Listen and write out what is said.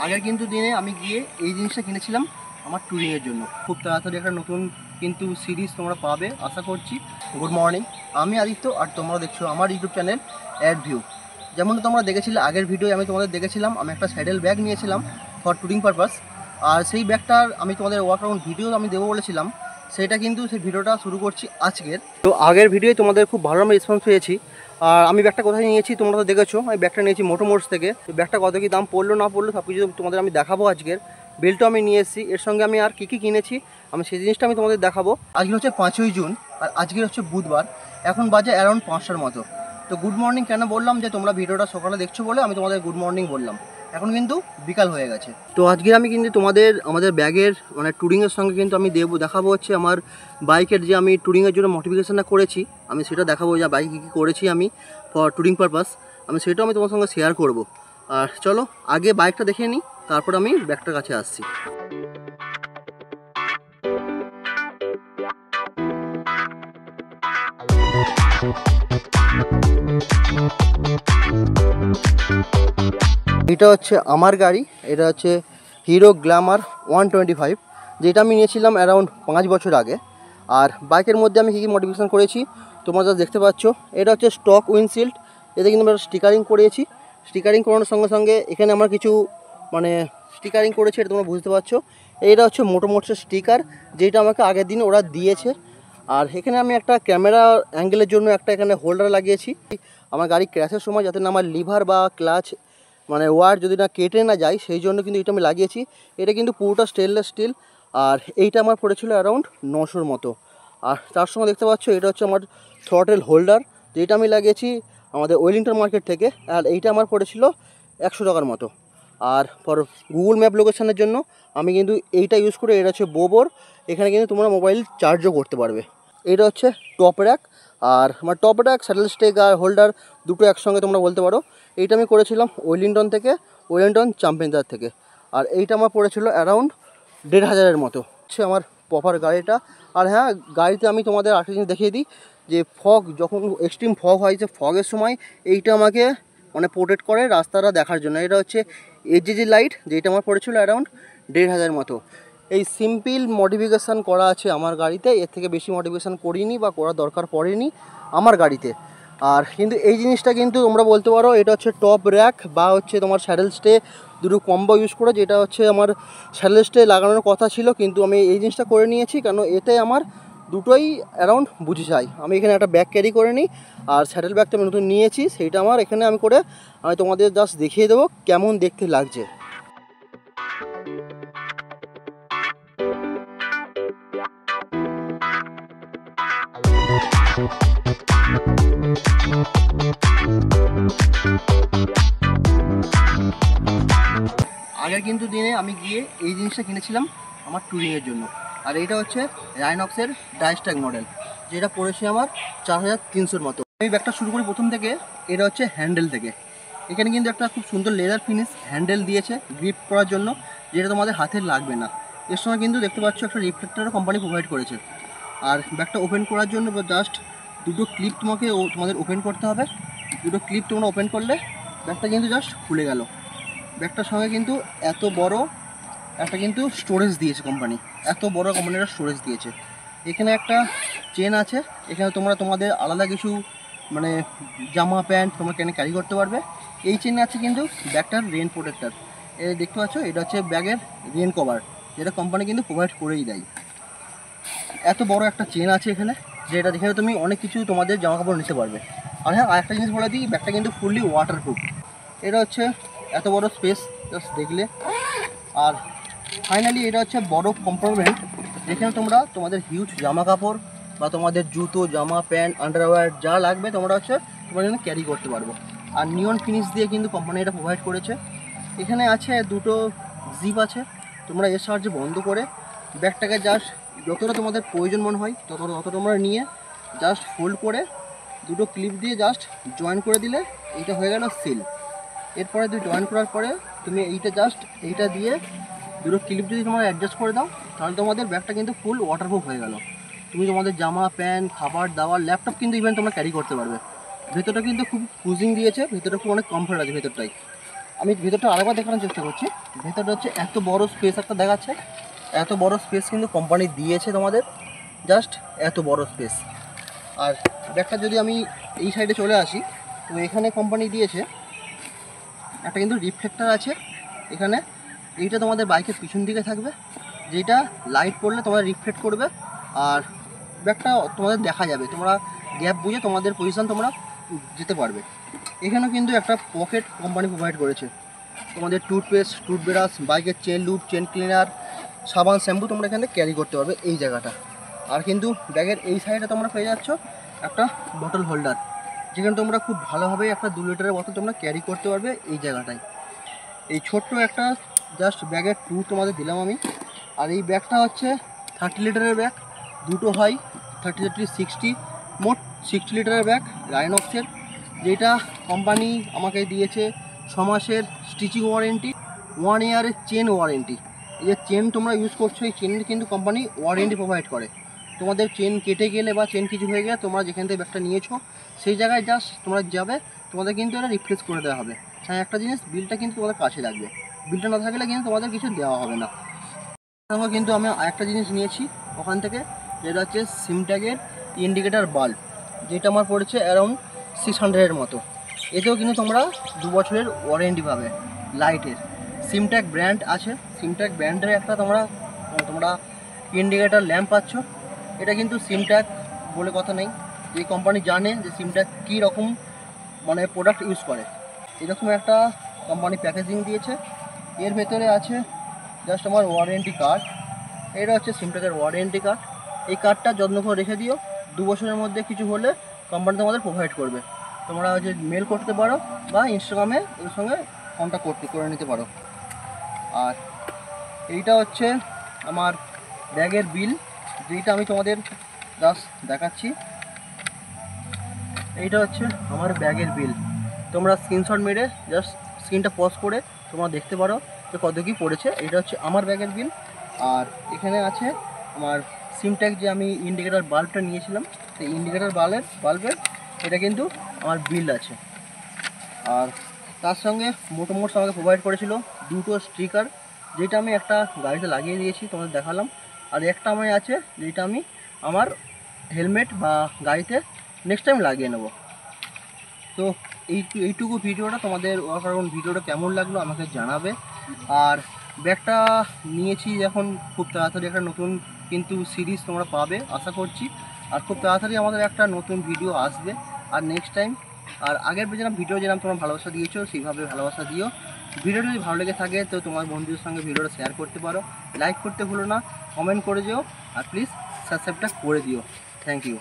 আগের কিন্তু দিনে আমি গিয়ে এই জিনিসটা কিনেছিলাম আমার ট্যুরিংয়ের জন্য। খুব তাড়াতাড়ি একটা নতুন কিন্তু সিরিজ তোমরা পাবে আশা করছি। গুড মর্নিং, আমি আদিত্য আর তোমরা দেখছো আমার ইউটিউব চ্যানেল অ্যাড ভিউ। যেমন তোমরা দেখেছিলে আগের ভিডিওয়ে আমি তোমাদের দেখেছিলাম আমি একটা স্যাডেল ব্যাগ নিয়েছিলাম ফর ট্যুরিং পারপাস। আর সেই ব্যাগটার আমি তোমাদের ওয়ার্কআউট ভিডিও আমি দেবো বলেছিলাম, সেটা কিন্তু সেই ভিডিওটা শুরু করছি আজকের। তো আগের ভিডিওয়ে তোমাদের খুব ভালো আমি রেসপন্স পেয়েছি। আর আমি ব্যাগটা কোথায় নিয়েছি তোমরা তো দেখেছো, আমি ব্যাগটা নিয়েছি মোটোমোর্স থেকে। ব্যাগটা কত কী দাম পড়লো না পড়লো সব কিছু তোমাদের আমি দেখাবো আজকের। বেল্টও আমি নিয়ে এসেছি, এর সঙ্গে আমি আর কী কী কিনেছি আমি সেই জিনিসটা আমি তোমাদের দেখাবো। আজকে হচ্ছে 5ই জুন আর আজকের হচ্ছে বুধবার, এখন বাজে অ্যারাউন্ড 5টার মতো। তো গুড মর্নিং কেন বললাম, যে তোমরা ভিডিওটা সকালে দেখছো বলে আমি তোমাদের গুড মর্নিং বললাম। এখন কিন্তু বিকাল হয়ে গেছে। তো আজকে আমি কিন্তু তোমাদের আমাদের ব্যাগের মানে ট্যুরিংয়ের সঙ্গে কিন্তু আমি দেখাবো হচ্ছে আমার বাইকের যে আমি ট্যুরিংয়ের জন্য মডিফিকেশনটা করেছি, আমি সেটা দেখাবো যে বাইকে কী করেছি আমি ফর ট্যুরিং পারপাস। আমি সেটাও আমি তোমার সঙ্গে শেয়ার করব। আর চলো আগে বাইকটা দেখে নিই, তারপর আমি ব্যাগটার কাছে আসছি। এটা হচ্ছে আমার গাড়ি, এটা হচ্ছে হিরো গ্ল্যামার 125, যেটা আমি নিয়েছিলাম অ্যারাউন্ড 5 বছর আগে। আর বাইকের মধ্যে আমি কী কী মডিফিকেশান করেছি তোমরা যা দেখতে পাচ্ছ, এটা হচ্ছে স্টক উইন্ডশিল্ড। এতে কিন্তু আমরা স্টিকারিং করিয়েছি। স্টিকারিং করানোর সঙ্গে সঙ্গে এখানে আমার কিছু মানে স্টিকারিং করেছে, এটা তোমরা বুঝতে পারছো। এইটা হচ্ছে মোটোমোটসের স্টিকার, যেটা আমাকে আগের দিন ওরা দিয়েছে। আর এখানে আমি একটা ক্যামেরা অ্যাঙ্গেলের জন্য একটা এখানে হোল্ডার লাগিয়েছি আমার গাড়ি ক্র্যাশের সময়, যাতে না আমার লিভার বা ক্লাচ মানে ওয়ার যদি না কেটে না যায়, সেই জন্য কিন্তু এটা আমি লাগিয়েছি। এটা কিন্তু পুরোটা স্টেনলেস স্টিল। আর এইটা আমার পড়েছিল অ্যারাউন্ড 900-র মতো। আর তার সঙ্গে দেখতে পাচ্ছ এটা হচ্ছে আমার থ্রটেল হোল্ডার, যেটা আমি লাগিয়েছি আমাদের ওয়েলিংটন মার্কেট থেকে। আর এইটা আমার পড়েছিল 100 টাকার মতো। আর ফর গুগল ম্যাপ লোকেশানের জন্য আমি কিন্তু এইটা ইউজ করে, এটা হচ্ছে বোবোর। এখানে কিন্তু তোমরা মোবাইল চার্জও করতে পারবে। এটা হচ্ছে টপ র্যাক। আর আমার টপ র্যাক, স্যাডেল স্টেক আর হোল্ডার দুটো একসঙ্গে তোমরা বলতে পারো। এইটা আমি করেছিলাম ওয়েলিংটন থেকে, ওয়েলিংটন চ্যাম্পিয়নদার থেকে। আর এইটা আমার পড়েছিল অ্যারাউন্ড 1500-এর মতো হচ্ছে আমার প্রপার গাড়িটা। আর হ্যাঁ, গাড়িতে আমি তোমাদের আরেকটা জিনিস দেখিয়ে দিই, যে ফগ যখন এক্সট্রিম ফগ হয়, যে ফগের সময় এইটা আমাকে মানে প্রোটেক্ট করে রাস্তাটা দেখার জন্য। এটা হচ্ছে এইচজি লাইট, যেটা আমার পড়েছিল অ্যারাউন্ড 1500-এর মতো। এই সিম্পল মডিফিকেশান করা আছে আমার গাড়িতে, এর থেকে বেশি মডিফিকেশান করিনি বা করার দরকার পড়েনি আমার গাড়িতে। আর কিন্তু এই জিনিসটা কিন্তু তোমরা বলতে পারো এটা হচ্ছে টপ র্যাক বা হচ্ছে তোমার স্যাডেল স্টে দুটো কম্বো ইউজ করে, যেটা হচ্ছে আমার স্যাডেল স্টে লাগানোর কথা ছিল, কিন্তু আমি এই জিনিসটা করে নিয়েছি কেন এতে আমার দুটোই অ্যারাউন্ড বুঝে যায়। আমি এখানে একটা ব্যাগ ক্যারি করে নিই, আর স্যাডেল ব্যাগটা আমি নতুন নিয়েছি, সেইটা আমার এখানে আমি করে আমি তোমাদের জাস্ট দেখিয়ে দেবো কেমন দেখতে লাগছে। আগের কিন্তু দিনে আমি গিয়ে এই জিনিসটা কিনেছিলাম আমার ট্যুরিংয়ের জন্য। আর এইটা হচ্ছে রাইনক্সের ডাইস্ট্যাগ মডেল, যেটা পড়েছে আমার 4300-র মতো। আমি ব্যাগটা শুরু করি প্রথম থেকে। এটা হচ্ছে হ্যান্ডেল থেকে। এখানে কিন্তু একটা খুব সুন্দর লেদার ফিনিশ হ্যান্ডেল দিয়েছে গ্রিপ করার জন্য, যেটা তোমাদের হাতে লাগবে না। এর সময় কিন্তু দেখতে পাচ্ছ একটা রিফ্লেক্টরও কোম্পানি প্রোভাইড করেছে। আর ব্যাগটা ওপেন করার জন্য জাস্ট দুটো ক্লিপ তোমাদের ওপেন করতে হবে। দুটো ক্লিপ তোমরা ওপেন করলে ব্যাগটা কিন্তু জাস্ট খুলে গেল। ব্যাগটার সঙ্গে কিন্তু এত বড় একটা কিন্তু স্টোরেজ দিয়েছে কোম্পানি, এত বড় কোম্পানির স্টোরেজ দিয়েছে। এখানে একটা চেন আছে, এখানে তোমরা তোমাদের আলাদা কিছু মানে জামা প্যান্ট তোমরা ক্যারি করতে পারবে। এই চেনে আছে কিন্তু ব্যাগটার রেন প্রোটেক্টার, এই দেখতে পাচ্ছ এটা হচ্ছে ব্যাগের রেন কভার, যেটা কোম্পানি কিন্তু প্রোভাইড করেই দেয়। এত বড় একটা চেন আছে এখানে, যেটা দেখে তুমি অনেক কিছু তোমাদের জামা কাপড় নিতে পারবে। আর হ্যাঁ, আরেকটা জিনিস বলে দিই, ব্যাগটা কিন্তু ফুললি ওয়াটারপ্রুফ। এটা হচ্ছে এত বড় স্পেস জাস্ট দেখলে। আর ফাইনালি এটা হচ্ছে বড় কম্পার্টমেন্ট, যেখানে তোমরা তোমাদের হিউজ জামা কাপড় বা তোমাদের জুতো, জামা প্যান্ট, আন্ডারওয়্যার যা লাগবে তোমরা তোমার জন্য ক্যারি করতে পারবে। আর নিয়ন ফিনিশ দিয়ে কিন্তু কোম্পানি এটা প্রোভাইড করেছে। এখানে আছে দুটো জিপ আছে, তোমরা এর সাহায্যে বন্ধ করে ব্যাগটাকে জাস্ট যতটা তোমাদের প্রয়োজন মনে হয় তত তোমরা নিয়ে জাস্ট ফোল্ড করে দুটো ক্লিপ দিয়ে জাস্ট জয়েন করে দিলে এইটা হয়ে গেল সিল। এরপরে জয়েন করার পরে তুমি এইটা দিয়ে দুটো ক্লিপ যদি তোমরা অ্যাডজাস্ট করে দাও, তাহলে তোমাদের ব্যাগটা কিন্তু ফুল ওয়াটারপ্রুফ হয়ে গেল। তুমি তোমাদের জামা প্যান্ট, খাবার দাবার, ল্যাপটপ কিন্তু ইভেন তোমরা ক্যারি করতে পারবে। ভেতরটা কিন্তু খুব ক্রুজিং দিয়েছে, ভেতরটা খুব অনেক কমফর্ট আছে ভেতরটাই। আমি ভেতরটা আরেকবার দেখানোর চেষ্টা করছি। ভেতরটা হচ্ছে এত বড় স্পেস একটা দেখাচ্ছে, এত বড় স্পেস কিন্তু কোম্পানি দিয়েছে তোমাদের, জাস্ট এত বড় স্পেস। আর ব্যাগটা যদি আমি এই সাইডে চলে আসি, তো এখানে কোম্পানি দিয়েছে একটা কিন্তু রিফ্লেক্টর আছে এখানে। এইটা তোমাদের বাইকের পিছন দিকে থাকবে, যেটা লাইট পড়লে তোমাদের রিফ্লেক্ট করবে আর ব্যাগটা তোমাদের দেখা যাবে, তোমরা গ্যাপ বুঝে তোমাদের পজিশন তোমরা যেতে পারবে। এখানেও কিন্তু একটা পকেট কোম্পানি প্রোভাইড করেছে, তোমাদের টুথপেস্ট, টুথব্রাশ, বাইকের চেন লুপ, চেন ক্লিনার, সাবান, শ্যাম্পু তোমরা এখানে ক্যারি করতে পারবে এই জায়গাটা। আর কিন্তু ব্যাগের এই সাইডে তোমরা পেয়ে যাচ্ছ একটা বটল হোল্ডার, যেখানে তোমরা খুব ভালোভাবে একটা 2 লিটারের বোতল তোমরা ক্যারি করতে পারবে এই জায়গাটায়। এই ছোট্ট একটা জাস্ট ব্যাগের ট্যুর তোমাদের দিলাম আমি। আর এই ব্যাগটা হচ্ছে 30 লিটারের ব্যাগ, দুটো হয় 30 30 60, মোট 60 লিটারের ব্যাগ রাইনক্সের, যেটা কোম্পানি আমাকে দিয়েছে 6 মাসের স্টিচিং ওয়ারেন্টি, 1 ইয়ারের চেন ওয়ারেন্টি। এই যে চেন তোমরা ইউজ করছো, এই চেনের কিন্তু কোম্পানি ওয়ারেন্টি প্রোভাইড করে। তোমাদের চেন কেটে গেলে বা চেন কিছু হয়ে গেলে তোমরা যেখান থেকে ব্যাগটা নিয়েছো সেই জায়গায় জাস্ট তোমরা যাবে, তোমাদের কিন্তু এটা রিপ্লেস করে দেওয়া হবে। হ্যাঁ, একটা জিনিস, বিলটা কিন্তু তোমাদের কাছে রাখবে, বিলটা না থাকলে কিন্তু তোমাদের কিছু দেওয়া হবে না। সঙ্গে কিন্তু আমি আরেকটা জিনিস নিয়েছি ওখান থেকে, যেটা হচ্ছে সিমট্যাগের ইন্ডিকেটার বাল্ব, যেটা আমার পড়েছে অ্যারাউন্ড 600-এর মতো। এতেও কিন্তু তোমরা 2 বছরের ওয়ারেন্টি পাবে। লাইটের সিমট্যাগ ব্র্যান্ড আছে, সিমট্যাগ ব্র্যান্ডের একটা তোমরা ইন্ডিকেটার ল্যাম্প পাচ্ছ। এটা কিন্তু সিমট্যাগ বলে কথা নেই, যে কোম্পানি জানে যে সিমট্যাগ কী রকম মানে প্রোডাক্ট ইউজ করে। এরকম একটা কোম্পানি প্যাকেজিং দিয়েছে। এর ভেতরে আছে জাস্ট আমার ওয়ারেন্টি কার্ড, এটা হচ্ছে সিমট্যাগের ওয়ারেন্টি কার্ড। এই কার্ডটা যত্ন করে রেখে দিও, 2 বছরের মধ্যে কিছু হলে কোম্পানি তোমাদের প্রোভাইড করবে। তোমরা যে মেল করতে পারো বা ইনস্টাগ্রামে এর সঙ্গে কন্ট্যাক্ট করে নিতে পারো। আর এইটা হচ্ছে আমার ব্যাগের বিল, যেটা আমি তোমাদের জাস্ট দেখাচ্ছি। এইটা হচ্ছে আমার ব্যাগের বিল, তোমরা স্ক্রিনশট মেরে জাস্ট স্ক্রিনটা পজ করে তোমরা দেখতে পারো যে কত কী পড়েছে। এটা হচ্ছে আমার ব্যাগের বিল। আর এখানে আছে আমার সিমট্যাগ, যে আমি ইন্ডিকেটার বাল্বটা নিয়েছিলাম, সেই ইন্ডিকেটার বাল্বের এটা কিন্তু আমার বিল আছে। আর তার সঙ্গে মোটোমোটস আমাকে প্রোভাইড করেছিল 2টো স্টিকার, যেটা আমি একটা গাড়িতে লাগিয়ে দিয়েছি, তোমাদের দেখালাম। আর একটা আমার আছে, যেটা আমি আমার হেলমেট বা গাড়িতে নেক্সট টাইম লাগিয়ে নেব। তো এইটুকু ভিডিওটা তোমাদের, কারণ ভিডিওটা কেমন লাগলো আমাকে জানাবে। আর ব্যাগটা নিয়েছি এখন, খুব তাড়াতাড়ি একটা নতুন কিন্তু সিরিজ তোমরা পাবে আশা করছি। আর খুব তাড়াতাড়ি আমাদের একটা নতুন ভিডিও আসবে। আর নেক্সট টাইম, আর আগের ভিডিও যেরকম তোমরা ভালোবাসা দিয়েছো সেইভাবে ভালোবাসা দিও। ভিডিওটা যদি ভালো লেগে থাকে তো তোমার বন্ধুদের সঙ্গে ভিডিওটা শেয়ার করতে পারো, লাইক করতে ভুলো না, কমেন্ট করে যেও, আর প্লিজ সাবস্ক্রাইবটা করে দিও। Thank you.